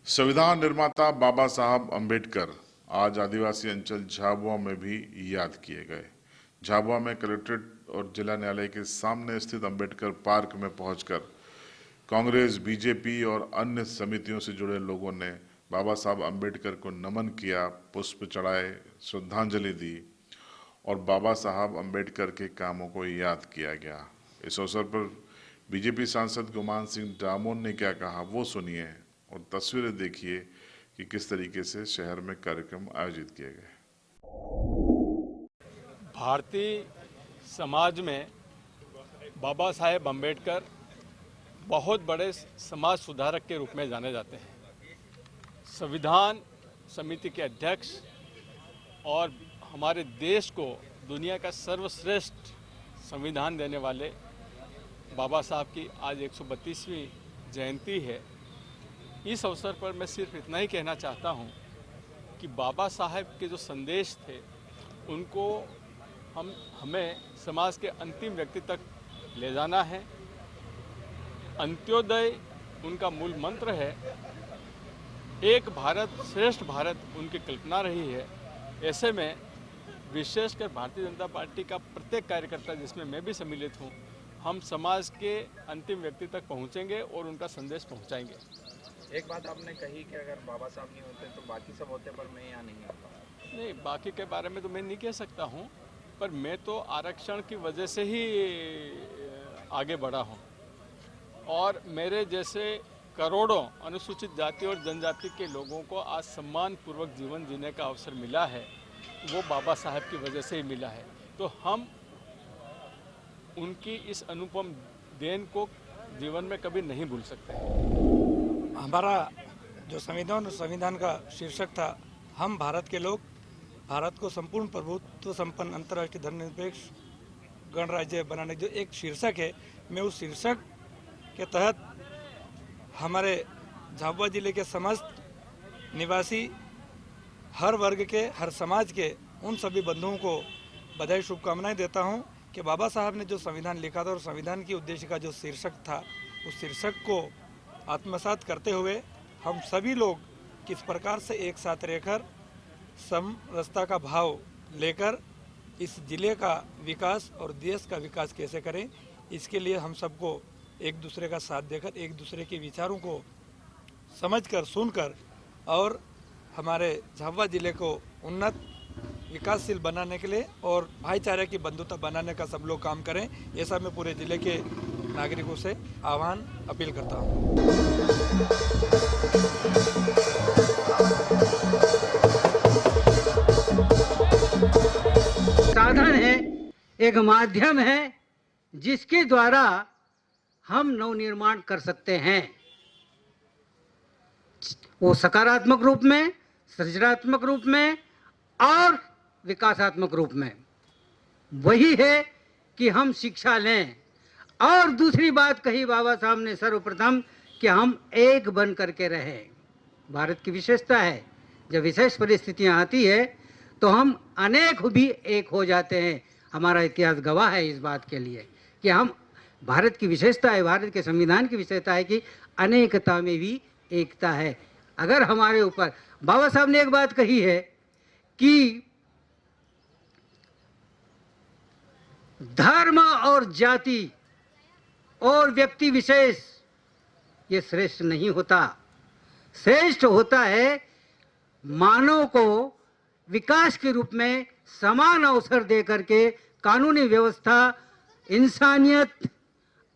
संविधान निर्माता बाबा साहब अंबेडकर आज आदिवासी अंचल झाबुआ में भी याद किए गए। झाबुआ में कलेक्ट्रेट और जिला न्यायालय के सामने स्थित अंबेडकर पार्क में पहुंचकर कांग्रेस, बीजेपी और अन्य समितियों से जुड़े लोगों ने बाबा साहब अंबेडकर को नमन किया, पुष्प चढ़ाए, श्रद्धांजलि दी और बाबा साहब अंबेडकर के कामों को याद किया गया। इस अवसर पर बीजेपी सांसद गुमान सिंह डामोर ने क्या कहा वो सुनिए और तस्वीरें देखिए कि किस तरीके से शहर में कार्यक्रम आयोजित किए गए। भारतीय समाज में बाबा साहेब अंबेडकर बहुत बड़े समाज सुधारक के रूप में जाने जाते हैं। संविधान समिति के अध्यक्ष और हमारे देश को दुनिया का सर्वश्रेष्ठ संविधान देने वाले बाबा साहब की आज 132वीं जयंती है। इस अवसर पर मैं सिर्फ इतना ही कहना चाहता हूं कि बाबा साहब के जो संदेश थे उनको हमें समाज के अंतिम व्यक्ति तक ले जाना है। अंत्योदय उनका मूल मंत्र है। एक भारत श्रेष्ठ भारत उनकी कल्पना रही है। ऐसे में विशेषकर भारतीय जनता पार्टी का प्रत्येक कार्यकर्ता, जिसमें मैं भी सम्मिलित हूं, हम समाज के अंतिम व्यक्ति तक पहुंचेंगे और उनका संदेश पहुंचाएंगे। एक बात आपने कही कि अगर बाबा साहब नहीं होते तो बाकी सब होते, पर मैं यहाँ नहीं आता। नहीं, बाकी के बारे में तो मैं नहीं कह सकता हूँ, पर मैं तो आरक्षण की वजह से ही आगे बढ़ा हूँ और मेरे जैसे करोड़ों अनुसूचित जाति और जनजाति के लोगों को आज सम्मानपूर्वक जीवन जीने का अवसर मिला है, वो बाबा साहब की वजह से ही मिला है। तो हम उनकी इस अनुपम देन को जीवन में कभी नहीं भूल सकते। हमारा जो संविधान का शीर्षक था, हम भारत के लोग, भारत को संपूर्ण प्रभुत्व संपन्न अंतर्राष्ट्रीय धर्मनिरपेक्ष गणराज्य बनाने जो एक शीर्षक है, मैं उस शीर्षक के तहत हमारे झाबुआ जिले के समस्त निवासी, हर वर्ग के, हर समाज के उन सभी बंधुओं को बधाई, शुभकामनाएं देता हूं कि बाबा साहब ने जो संविधान लिखा था और संविधान की उद्देश्य का जो शीर्षक था, उस शीर्षक को आत्मसात करते हुए हम सभी लोग किस प्रकार से एक साथ रहकर समरसता का भाव लेकर इस जिले का विकास और देश का विकास कैसे करें, इसके लिए हम सबको एक दूसरे का साथ देकर, एक दूसरे के विचारों को समझकर, सुनकर और हमारे झाबुआ जिले को उन्नत विकासशील बनाने के लिए और भाईचारे की बंधुता बनाने का सब लोग काम करें, ऐसा मैं पूरे जिले के नागरिकों से आह्वान, अपील करता हूँ। साधन है, एक माध्यम है जिसके द्वारा हम नवनिर्माण कर सकते हैं। वो सकारात्मक रूप में, सृजनात्मक रूप में और विकासात्मक रूप में। वही है कि हम शिक्षा लें। और दूसरी बात कही बाबा साहब ने सर्वप्रथम कि हम एक बन करके रहें। भारत की विशेषता है, जब विशेष परिस्थितियां आती है तो हम अनेक भी एक हो जाते हैं। हमारा इतिहास गवाह है इस बात के लिए कि हम, भारत की विशेषता है, भारत के संविधान की विशेषता है कि अनेकता में भी एकता है। अगर हमारे ऊपर, बाबा साहब ने एक बात कही है कि धर्म और जाति और व्यक्ति विशेष ये श्रेष्ठ नहीं होता। श्रेष्ठ होता है मानव को विकास के रूप में समान अवसर दे करके कानूनी व्यवस्था, इंसानियत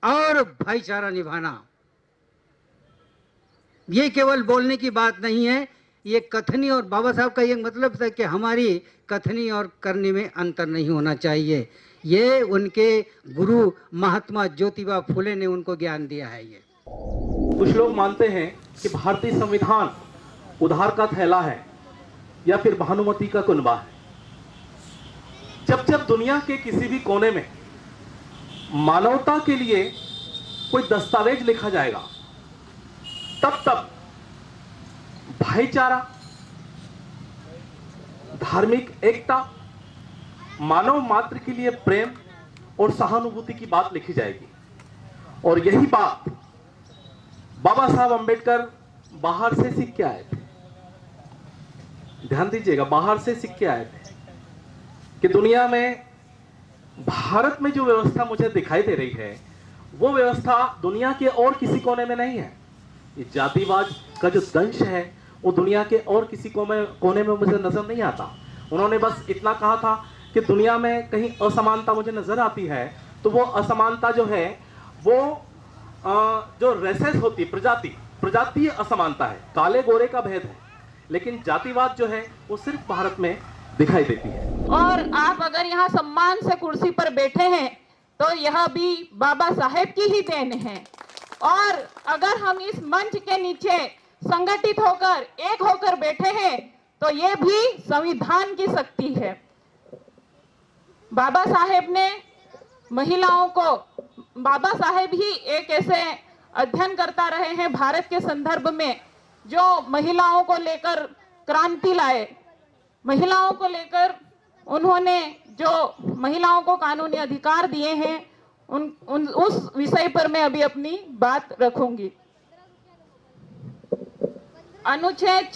और भाईचारा निभाना। ये केवल बोलने की बात नहीं है, ये कथनी, और बाबा साहब का ये मतलब था कि हमारी कथनी और करने में अंतर नहीं होना चाहिए। ये उनके गुरु महात्मा ज्योतिबा फुले ने उनको ज्ञान दिया है। ये कुछ लोग मानते हैं कि भारतीय संविधान उधार का थैला है या फिर भानुमति का कुनबा है। जब जब दुनिया के किसी भी कोने में मानवता के लिए कोई दस्तावेज लिखा जाएगा, तब तब भाईचारा, धार्मिक एकता, मानव मात्र के लिए प्रेम और सहानुभूति की बात लिखी जाएगी। और यही बात बाबा साहब अंबेडकर बाहर से सीख के आए थे। ध्यान दीजिएगा, बाहर से सीख के आए थे कि दुनिया में, भारत में जो व्यवस्था मुझे दिखाई दे रही है वो व्यवस्था दुनिया के और किसी कोने में नहीं है। ये जातिवाद का जो दंश है वो दुनिया के और किसी कोने में मुझे नजर नहीं आता। उन्होंने बस इतना कहा था कि दुनिया में कहीं असमानता मुझे नजर आती है, तो वो असमानता जो है वो जो रेसेस होती, प्रजातीय असमानता है, काले गोरे का भेद है, लेकिन जातिवाद जो है वो सिर्फ भारत में दिखाई देती है। और आप अगर यहाँ सम्मान से कुर्सी पर बैठे हैं तो यह भी बाबा साहेब की ही देन है। और अगर हम इस मंच के नीचे संगठित होकर, एक होकर बैठे हैं तो ये भी संविधान की शक्ति है। बाबा साहेब ने महिलाओं को, बाबा साहेब ही एक ऐसे अध्ययन करता रहे हैं भारत के संदर्भ में जो महिलाओं को लेकर क्रांति लाए। महिलाओं को लेकर उन्होंने जो महिलाओं को कानूनी अधिकार दिए हैं, उस विषय पर मैं अभी अपनी बात रखूंगी। अनुच्छेद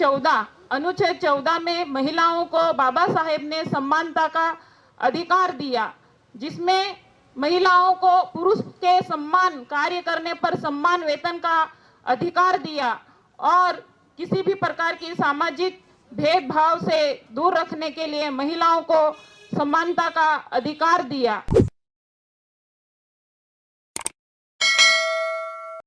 14 में महिलाओं को बाबा साहेब ने समानता का अधिकार दिया, जिसमें महिलाओं को पुरुष के सम्मान, कार्य करने पर सम्मान, वेतन का अधिकार दिया और किसी भी प्रकार की सामाजिक भेदभाव से दूर रखने के लिए महिलाओं को समानता का अधिकार दिया।